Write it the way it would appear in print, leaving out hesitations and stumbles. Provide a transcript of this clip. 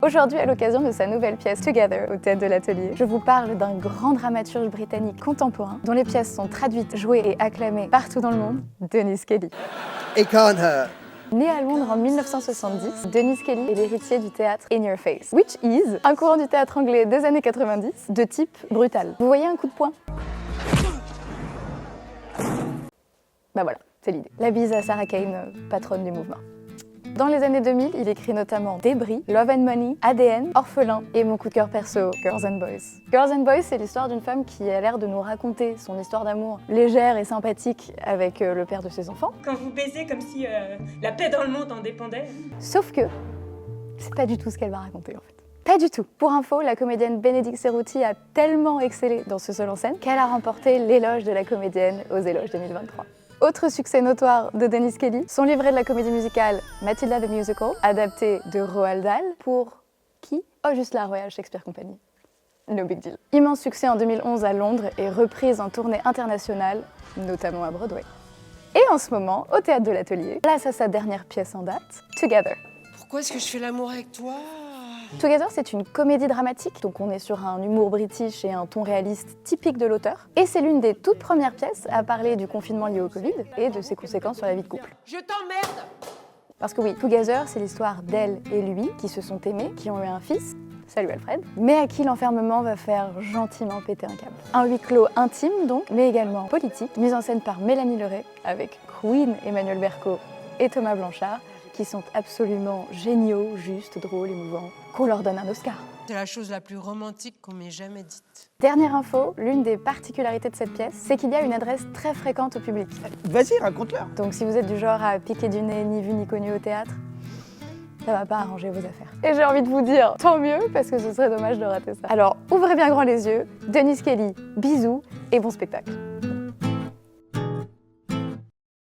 Aujourd'hui, à l'occasion de sa nouvelle pièce Together au Théâtre de l'Atelier, je vous parle d'un grand dramaturge britannique contemporain dont les pièces sont traduites, jouées et acclamées partout dans le monde, Dennis Kelly. It can't hurt. Né à Londres en 1970, Dennis Kelly est l'héritier du théâtre In Your Face, which is un courant du théâtre anglais des années 90 de type brutal. Vous voyez un coup de poing? Bah voilà, c'est l'idée. La bise à Sarah Kane, patronne du mouvement. Dans les années 2000, il écrit notamment Débris, Love and Money, ADN, Orphelin et mon coup de cœur perso, Girls and Boys. Girls and Boys, c'est l'histoire d'une femme qui a l'air de nous raconter son histoire d'amour légère et sympathique avec le père de ses enfants. Quand vous baisez comme si la paix dans le monde en dépendait. Sauf que c'est pas du tout ce qu'elle va raconter en fait. Pas du tout. Pour info, la comédienne Bénédicte Cerruti a tellement excellé dans ce seul en scène qu'elle a remporté l'éloge de la comédienne aux éloges 2023. Autre succès notoire de Dennis Kelly, son livret de la comédie musicale Matilda the Musical, adapté de Roald Dahl pour qui? Oh, juste la Royal Shakespeare Company. No big deal. Immense succès en 2011 à Londres et reprise en tournée internationale, notamment à Broadway. Et en ce moment, au Théâtre de l'Atelier, place à sa dernière pièce en date, Together. Pourquoi est-ce que je fais l'amour avec toi? Together, c'est une comédie dramatique, donc on est sur un humour british et un ton réaliste typique de l'auteur. Et c'est l'une des toutes premières pièces à parler du confinement lié au Covid et de ses conséquences sur la vie de couple. Je t'emmerde! Parce que oui, Together, c'est l'histoire d'elle et lui qui se sont aimés, qui ont eu un fils, salut Alfred, mais à qui l'enfermement va faire gentiment péter un câble. Un huis clos intime donc, mais également politique, mise en scène par Mélanie Leray, avec Queen Emmanuel Berco et Thomas Blanchard, qui sont absolument géniaux, justes, drôles, émouvants, qu'on leur donne un Oscar. C'est la chose la plus romantique qu'on m'ait jamais dite. Dernière info, l'une des particularités de cette pièce, c'est qu'il y a une adresse très fréquente au public. Vas-y, raconte-leur. Donc si vous êtes du genre à piquer du nez ni vu ni connu au théâtre, ça va pas arranger vos affaires. Et j'ai envie de vous dire, tant mieux, parce que ce serait dommage de rater ça. Alors, ouvrez bien grand les yeux, Dennis Kelly, bisous et bon spectacle.